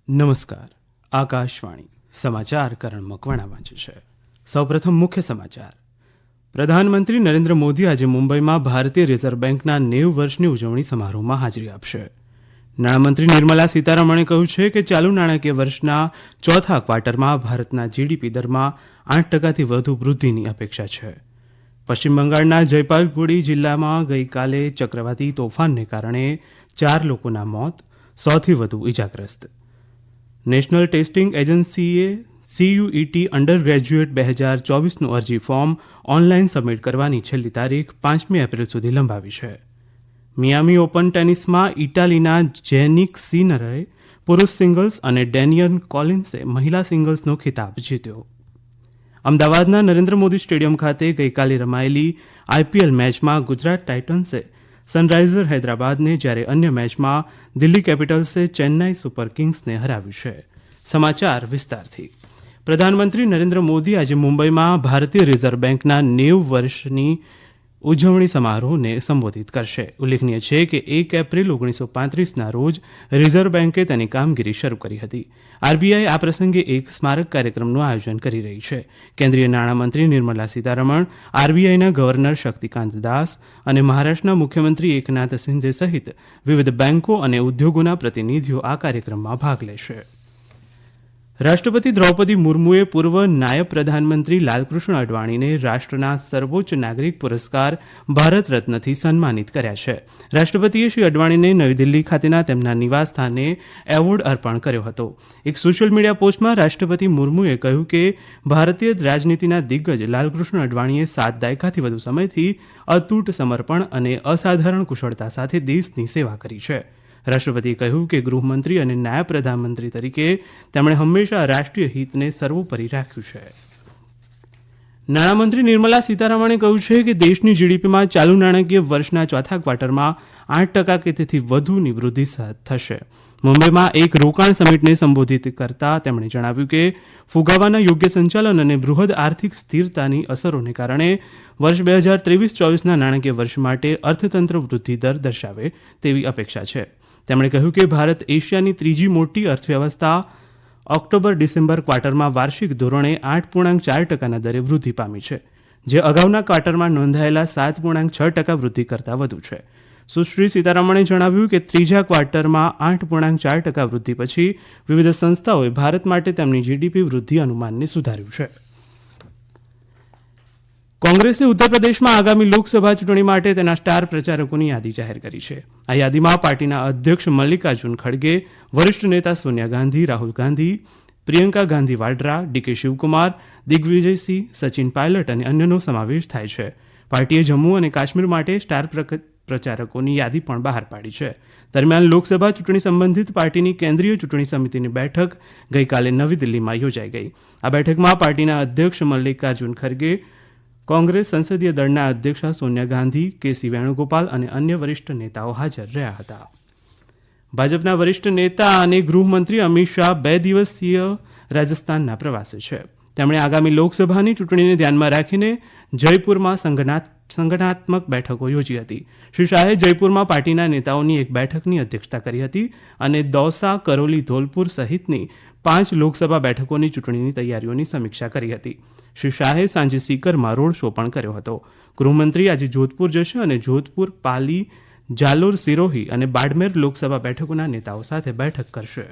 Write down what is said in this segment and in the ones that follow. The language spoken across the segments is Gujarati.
નમસ્કાર. આકાશવાણી સમાચાર કરણ મકવાણા વાંચે છે. સૌપ્રથમ મુખ્ય સમાચાર. પ્રધાનમંત્રી નરેન્દ્ર મોદી આજે મુંબઈમાં ભારતીય રિઝર્વ બેંકના 90 વર્ષની ઉજવણી સમારોહમાં હાજરી આપશે. નાણામંત્રી નિર્મલા સીતારમણે કહ્યું છે કે ચાલુ નાણાકીય વર્ષના ચોથા ક્વાર્ટરમાં ભારતના જીડીપી દરમાં 8%થી વધુ વૃદ્ધિની અપેક્ષા છે. પશ્ચિમ બંગાળના જયપાલગુડી જિલ્લામાં ગઈકાલે ચક્રવાતી તોફાનને કારણે 4 લોકોના મોત, 100થી વધુ ઇજાગ્રસ્ત. નેશનલ ટેસ્ટિંગ એજન્સીએ CUET અંડર ગ્રેજ્યુએટ 2024નું અરજી ફોર્મ ઓનલાઈન સબમિટ કરવાની છેલ્લી તારીખ 5મી એપ્રિલ સુધી લંબાવી છે. મિયામી ઓપન ટેનિસમાં ઇટાલીના જેનિક સિનરે પુરુષ સિંગલ્સ અને ડેનિયલ કોલિન્સે મહિલા સિંગલ્સનો ખિતાબ જીત્યો. અમદાવાદના નરેન્દ્ર મોદી સ્ટેડિયમ ખાતે ગઈકાલે રમાયેલી IPL મેચમાં ગુજરાત ટાઇટન્સે સનરાઇઝર હૈદરાબાદને, જ્યારે અન્ય મેચમાં દિલ્હી કેપિટલ્સે ચેન્નાઈ સુપર કિંગ્સને હરાવ્યું છે. સમાચાર વિસ્તારથી. પ્રધાનમંત્રી નરેન્દ્ર મોદી આજે મુંબઈમાં ભારતીય રિઝર્વ બેંકના 90 વર્ષની ઉજવણી સમારોહને સંબોધિત કરશે. ઉલ્લેખનીય છે કે 1 એપ્રિલ 1935ના રોજ રિઝર્વ બેંકે તેની કામગીરી શરૂ કરી હતી. RBI આ પ્રસંગે એક સ્મારક કાર્યક્રમનું આયોજન કરી રહી છે. કેન્દ્રીય નાણામંત્રી નિર્મલા સીતારમણ, RBIના ગવર્નર શક્તિકાંત દાસ અને મહારાષ્ટ્રના મુખ્યમંત્રી એકનાથ શિંદે સહિત વિવિધ બેંકો અને ઉદ્યોગોના પ્રતિનિધિઓ આ કાર્યક્રમમાં ભાગ લેશે. રાષ્ટ્રપતિ દ્રૌપદી મુર્મુએ પૂર્વ નાયબ પ્રધાનમંત્રી લાલકૃષ્ણ અડવાણીને રાષ્ટ્રના સર્વોચ્ચ નાગરિક પુરસ્કાર ભારત રત્નથી સન્માનિત કર્યા છે. રાષ્ટ્રપતિએ શ્રી અડવાણીને નવી દિલ્હી ખાતેના તેમના નિવાસ સ્થાને એવોર્ડ અર્પણ કર્યો હતો. એક સોશિયલ મીડિયા પોસ્ટમાં રાષ્ટ્રપતિ મુર્મુએ કહ્યું કે ભારતીય રાજનીતિના દિગ્ગજ લાલકૃષ્ણ અડવાણીએ 7 દાયકાથી વધુ સમયથી અતૂટ સમર્પણ અને અસાધારણ કુશળતા સાથે દેશની સેવા કરી છે. રાષ્ટ્રપતિએ કહ્યું કે ગૃહમંત્રી અને નાયબ પ્રધાનમંત્રી તરીકે તેમણે હંમેશા રાષ્ટ્રીય હિતને સર્વોપરી રાખ્યું છે. નાણામંત્રી નિર્મલા સીતારમણે કહ્યું છે કે દેશની જીડીપીમાં ચાલુ નાણાકીય વર્ષના ચોથા ક્વાર્ટરમાં 8% કે તેથી વધુની વૃદ્ધિ થશે. મુંબઈમાં એક રોકાણ સમિટને સંબોધિત કરતા તેમણે જણાવ્યું કે ફુગાવાના યોગ્ય સંચાલન અને બૃહદ આર્થિક સ્થિરતાની અસરોને કારણે વર્ષ 2023-24ના નાણાકીય વર્ષ માટે અર્થતંત્ર વૃદ્ધિ દર દર્શાવે તેવી અપેક્ષા છે. તેમણે કહ્યું કે ભારત એશિયાની ત્રીજી મોટી અર્થવ્યવસ્થા ઓક્ટોબર-ડિસેમ્બર ક્વાર્ટરમાં વાર્ષિક ધોરણે 8.4%ના દરે વૃદ્ધિ પામી છે, જે અગાઉના ક્વાર્ટરમાં નોંધાયેલા 7.6% વૃદ્ધિ કરતાં વધુ છે. સુશ્રી સીતારમણે જણાવ્યું કે ત્રીજા ક્વાર્ટરમાં 8.4% વૃદ્ધિ પછી વિવિધ સંસ્થાઓએ ભારત માટે તેમની જીડીપી વૃદ્ધિ અનુમાનને સુધાર્યું છે. કોંગ્રેસે ઉત્તર પ્રદેશમાં આગામી લોકસભા ચૂંટણી માટે તેના સ્ટાર પ્રચારકોની યાદી જાહેર કરી છે. આ યાદીમાં પાર્ટીના અધ્યક્ષ મલ્લિકાર્જુન ખડગે, વરિષ્ઠ નેતા સોનિયા ગાંધી, રાહુલ ગાંધી, પ્રિયંકા ગાંધી વાડ્રા, DK શિવકુમાર, દિગ્વિજયસિંહ, સચિન પાયલટ અને અન્યનો સમાવેશ થાય છે. પાર્ટીએ જમ્મુ અને કાશ્મીર માટે સ્ટાર પ્રચારકોની યાદી પણ બહાર પાડી છે. દરમિયાન લોકસભા ચૂંટણી સંબંધિત પાર્ટીની કેન્દ્રીય ચૂંટણી સમિતિની બેઠક ગઈકાલે નવી દિલ્હીમાં યોજાઈ ગઈ. આ બેઠકમાં પાર્ટીના અધ્યક્ષ મલ્લિકાર્જુન ખડગે, કોંગ્રેસ સંસદીય દળના અધ્યક્ષા સોનિયા ગાંધી, KC વેણુગોપાલ અને અન્ય વરિષ્ઠ નેતાઓ હાજર રહ્યા હતા. ભાજપના વરિષ્ઠ નેતા અને ગૃહમંત્રી અમિત શાહ 2 દિવસીય રાજસ્થાનના પ્રવાસે છે. તેમણે આગામી લોકસભાની ચૂંટણીને ધ્યાનમાં રાખીને જયપુરમાં સંગઠનાત્મક બેઠકો યોજી હતી. શ્રી શાહે જયપુરમાં પાર્ટીના નેતાઓની એક બેઠકની અધ્યક્ષતા કરી હતી અને દૌસા, કરૌલી, ધોલપુર સહિતની 5 લોકસભા બેઠકોની ચૂંટણીની તૈયારીઓની સમીક્ષા કરી હતી. શ્રી શાહે સાંજે સીકરમાં રોડ શો પણ કર્યો હતો. ગૃહમંત્રી આજે જોધપુર જશે અને જોધપુર, પાલી, જાલોર, સિરોહી અને બાડમેર લોકસભા બેઠકોના નેતાઓ સાથે બેઠક કરશે.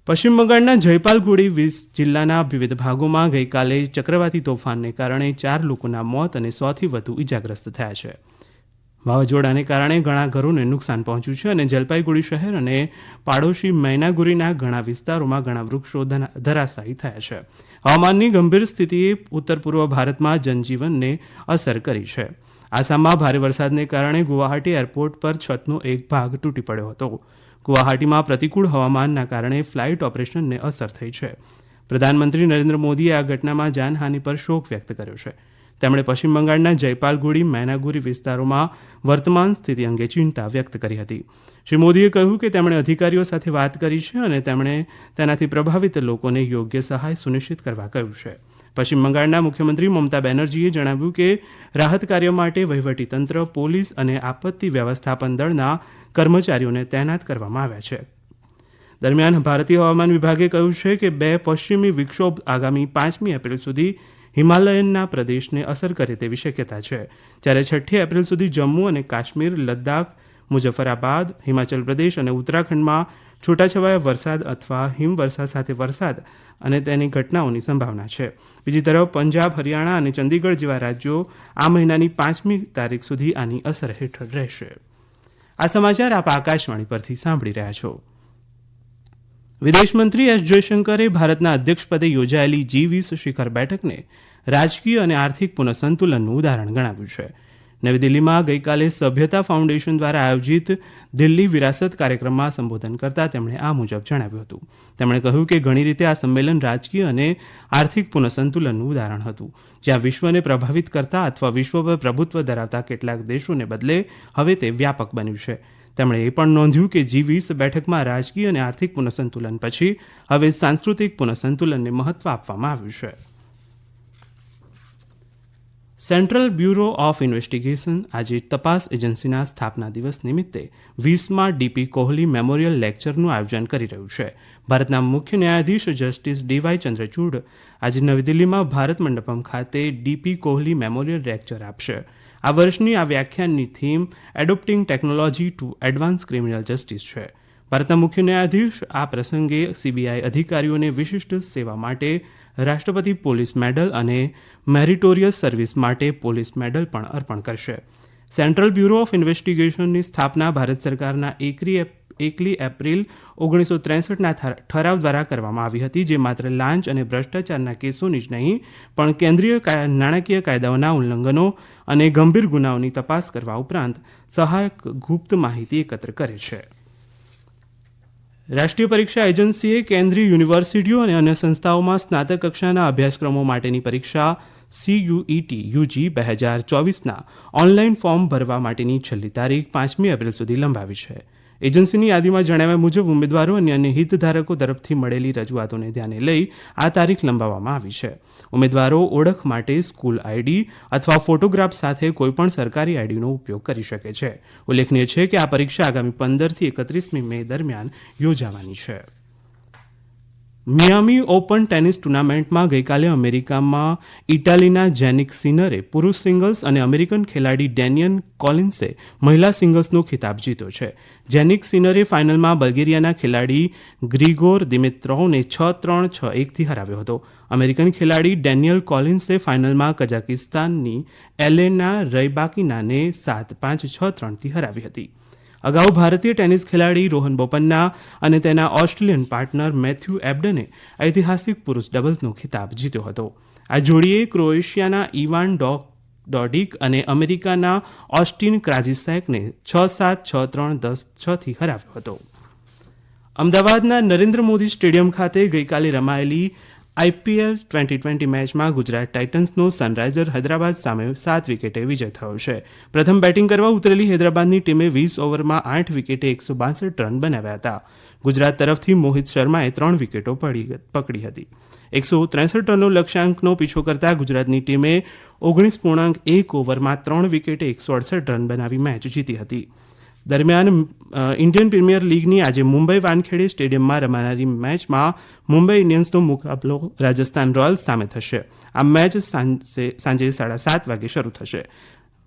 પશ્ચિમ બંગાળના જયપાલગુડી જિલ્લાના વિવિધ ભાગોમાં ગઈકાલે ચક્રવાતી તોફાનને કારણે 4 લોકોના મોત અને 100થી વધુ ઇજાગ્રસ્ત થયા છે. વાવાઝોડાને કારણે ઘણા ઘરોને નુકસાન પહોંચ્યું છે અને જલપાઈગુડી શહેર અને પાડોશી મૈનાગુરીના ઘણા વિસ્તારોમાં ઘણા વૃક્ષો ધરાશાયી થયા છે. હવામાનની ગંભીર સ્થિતિએ ઉત્તર પૂર્વ ભારતમાં જનજીવનને અસર કરી છે. આસામમાં ભારે વરસાદને કારણે ગુવાહાટી એરપોર્ટ પર છતનો એક ભાગ તૂટી પડ્યો હતો. ગુવાહાટીમાં પ્રતિકૂળ હવામાનના કારણે ફ્લાઇટ ઓપરેશનને અસર થઈ છે. પ્રધાનમંત્રી નરેન્દ્ર મોદીએ આ ઘટનામાં જાનહાનિ પર શોક વ્યક્ત કર્યો છે. તેમણે પશ્ચિમ બંગાળના જયપાલગુડી, મૈનાગુરી વિસ્તારોમાં વર્તમાન સ્થિતિ અંગે ચિંતા વ્યક્ત કરી હતી. શ્રી મોદીએ કહ્યું કે તેમણે અધિકારીઓ સાથે વાત કરી છે અને તેમણે તેનાથી પ્રભાવિત લોકોને યોગ્ય સહાય સુનિશ્ચિત કરવા કહ્યું છે. પશ્ચિમ બંગાળના મુખ્યમંત્રી મમતા બેનર્જીએ જણાવ્યું કે રાહત કાર્ય માટે વહીવટીતંત્ર, પોલીસ અને આપત્તિ વ્યવસ્થાપન દળના કર્મચારીઓને તૈનાત કરવામાં આવ્યા છે. દરમિયાન ભારતીય હવામાન વિભાગે કહ્યું છે કે 2 પશ્ચિમી વિક્ષોભ આગામી 5મી એપ્રિલ સુધી હિમાલયનના પ્રદેશને અસર કરે તેવી શક્યતા છે, જ્યારે 6 એપ્રિલ સુધી જમ્મુ અને કાશ્મીર, લદ્દાખ, મુઝફ્ફરાબાદ, હિમાચલ પ્રદેશ અને ઉત્તરાખંડમાં છૂટાછવાયા વરસાદ અથવા હિમવર્ષા સાથે વરસાદ અને તેની ઘટનાઓની સંભાવના છે. બીજી તરફ પંજાબ, હરિયાણા અને ચંદીગઢ જેવા રાજ્યો આ મહિનાની 5મી તારીખ સુધી આની અસર હેઠળ રહેશે. આ સમાચાર આપ આકાશવાણી પરથી સાંભળી રહ્યા છો. વિદેશમંત્રી એસ જયશંકરે ભારતના અધ્યક્ષપદે યોજાયેલી G20 શિખર બેઠકને રાજકીય અને આર્થિક પુનઃસંતુલનનું ઉદાહરણ ગણાવ્યું છે. નવી દિલ્હીમાં ગઈકાલે સભ્યતા ફાઉન્ડેશન દ્વારા આયોજિત દિલ્હી વિરાસત કાર્યક્રમમાં સંબોધન કરતા તેમણે આ મુજબ જણાવ્યું હતું. તેમણે કહ્યું કે ઘણી રીતે આ સંમેલન રાજકીય અને આર્થિક પુનઃસંતુલનનું ઉદાહરણ હતું, જ્યાં વિશ્વને પ્રભાવિત કરતા અથવા વિશ્વ પર પ્રભુત્વ ધરાવતા કેટલાક દેશોને બદલે હવે તે વ્યાપક બન્યું છે. તેમણે એ પણ નોંધ્યું કે G20 બેઠકમાં રાજકીય અને આર્થિક પુનઃસંતુલન પછી હવે સાંસ્કૃતિક પુનઃસંતુલનને મહત્વ આપવામાં આવ્યું છે. સેન્ટ્રલ બ્યુરો ઓફ ઇન્વેસ્ટિગેશન આજે તપાસ એજન્સીના સ્થાપના દિવસ નિમિત્તે 20મા ડીપી કોહલી મેમોરિયલ લેક્ચરનું આયોજન કરી રહ્યું છે. ભારતના મુખ્ય ન્યાયાધીશ જસ્ટિસ ડી.વાય. ચંદ્રચૂડ આજે નવી દિલ્હીમાં ભારત મંડપમ ખાતે ડીપી કોહલી મેમોરિયલ લેક્ચર આપશે. આ વર્ષની આ વ્યાખ્યાનની theme એડોપ્ટિંગ technology to advance criminal justice છે. ભારતના મુખ્ય ન્યાયાધીશ આ પ્રસંગે સીબીઆઈ અધિકારીઓને વિશિષ્ટ સેવા માટે રાષ્ટ્રપતિ પોલીસ મેડલ અને મેરિટોરિયસ સર્વિસ માટે પોલીસ મેડલ પણ અર્પણ કરશે. સેન્ટ્રલ બ્યુરો ઓફ ઇન્વેસ્ટિગેશનની સ્થાપના ભારત સરકારના 1 એપ્રિલ 1963ના ઠરાવ દ્વારા કરવામાં આવી હતી, જે માત્ર લાંચ અને ભ્રષ્ટાચારના કેસોની જ નહીં પણ કેન્દ્રીય નાણાકીય કાયદાઓના ઉલ્લંઘનો અને ગંભીર ગુનાઓની તપાસ કરવા ઉપરાંત સહાયક ગુપ્ત માહિતી એકત્ર કરે છે. રાષ્ટ્રીય પરીક્ષા એજન્સીએ કેન્દ્રીય યુનિવર્સિટીઓ અને અન્ય સંસ્થાઓમાં સ્નાતક કક્ષાના અભ્યાસક્રમો માટેની પરીક્ષા CUET UG 2024ના ઓનલાઈન ફોર્મ ભરવા માટેની છેલ્લી તારીખ 5મી એપ્રિલ સુધી લંબાવી છે. એજન્સીની યાદીમાં જણાવ્યા મુજબ ઉમેદવારો અને અન્ય હિતધારકો તરફથી મળેલી રજૂઆતોને ધ્યાને લઈ આ તારીખ લંબાવવામાં આવી છે. ઉમેદવારો ઓળખ માટે સ્કૂલ આઈડી અથવા ફોટોગ્રાફ સાથે કોઈપણ સરકારી આઈડીનો ઉપયોગ કરી શકે છે. ઉલ્લેખનીય છે કે આ પરીક્ષા આગામી 15 થી 31મી મે દરમિયાન યોજાવાની છે. મિયામી ઓપન ટેનિસ ટુર્નામેન્ટમાં ગઈકાલે અમેરિકામાં ઇટાલીના જેનિક સિનરે પુરુષ સિંગલ્સ અને અમેરિકન ખેલાડી ડેનિયન કોલિન્સે મહિલા સિંગલ્સનો ખિતાબ જીત્યો છે. જેનિક સિનરે ફાઇનલમાં બલ્ગેરિયાના ખેલાડી ગ્રિગોર દિમિત્રોવને 6-3, 6-1થી હરાવ્યો હતો. અમેરિકન ખેલાડી ડેનિયલ કોલિન્સે ફાઇનલમાં કઝાકિસ્તાનની એલેના રૈબાકિનાને 7-5, 6-3થી હરાવી હતી. અગાઉ ભારતીય ટેનિસ ખેલાડી રોહન બોપન્ના અને તેના ઓસ્ટ્રેલિયન પાર્ટનર મેથ્યુ એબડને ઐતિહાસિક પુરુષ ડબલ્સનો ખિતાબ જીત્યો હતો. આ જોડીએ ક્રોએશિયાના ઇવાન ડોડિક અને અમેરિકાના ઓસ્ટિન ક્રાજિસેકને 6-7, 6-3, 10-6થી હરાવ્યો હતો. અમદાવાદના નરેન્દ્ર મોદી સ્ટેડિયમ ખાતે ગઈકાલે રમાયેલી IPL 2020 મેચમાં ગુજરાત ટાઇટન્સનો સનરાઇઝર હૈદરાબાદ સામે 7 વિકેટે વિજય થયો છે. પ્રથમ બેટિંગ કરવા ઉતરેલી હૈદરાબાદની ટીમે 20 ઓવરમાં 8 વિકેટે 162 રન બનાવ્યા હતા. ગુજરાત તરફથી મોહિત શર્માએ 3 વિકેટો પકડી હતી. 163 રનનો લક્ષ્યાંકનો પીછો કરતા ગુજરાતની ટીમે 19.1 ઓવરમાં 3 વિકેટે 168 રન બનાવી મેચ જીતી હતી. દરમિયાન ઇન્ડિયન પ્રીમિયર લીગની આજે મુંબઈ વાનખેડે સ્ટેડિયમમાં રમાનારી મેચમાં મુંબઈ ઇન્ડિયન્સનો મુકાબલો રાજસ્થાન રોયલ્સ સામે થશે. આ મેચ સાંજે 7:30 વાગે શરૂ થશે.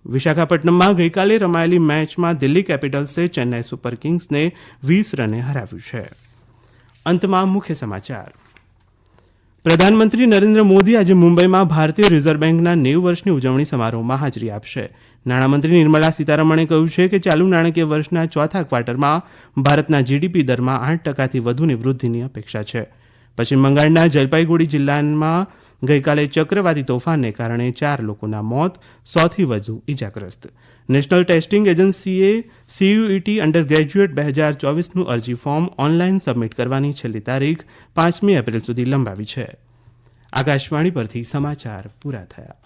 વિશાખાપટ્ટનમમાં ગઈકાલે રમાયેલી મેચમાં દિલ્હી કેપિટલ્સે ચેન્નાઈ સુપર કિંગ્સને 20 રને હરાવ્યું છે. અંતમાં મુખ્ય સમાચાર. પ્રધાનમંત્રી નરેન્દ્ર મોદી આજે મુંબઈમાં ભારતીય રિઝર્વ બેંકના 90 વર્ષની ઉજવણી સમારોહમાં હાજરી આપશે. નાણામંત્રી નિર્મલા સીતારમણે કહ્યું છે કે ચાલુ નાણાકીય વર્ષના ચોથા ક્વાર્ટરમાં ભારતના GDP દરમાં 8%થી વધુની વૃદ્ધિની અપેક્ષા છે. પશ્ચિમ બંગાળના જલપાઈગુડી જિલ્લામાં ગઈકાલે ચક્રવાતી તોફાનને કારણે 4 લોકોના મોત, 100થી વધુ ઇજાગ્રસ્ત. નેશનલ ટેસ્ટિંગ એજન્સીએ CUET અંડર ગ્રેજ્યુએટ 2024નું અરજી ફોર્મ ઓનલાઈન સબમિટ કરવાની છેલ્લી તારીખ 5મી એપ્રિલ સુધી લંબાવી છે. આકાશવાણી પરથી સમાચાર પૂરા થયા.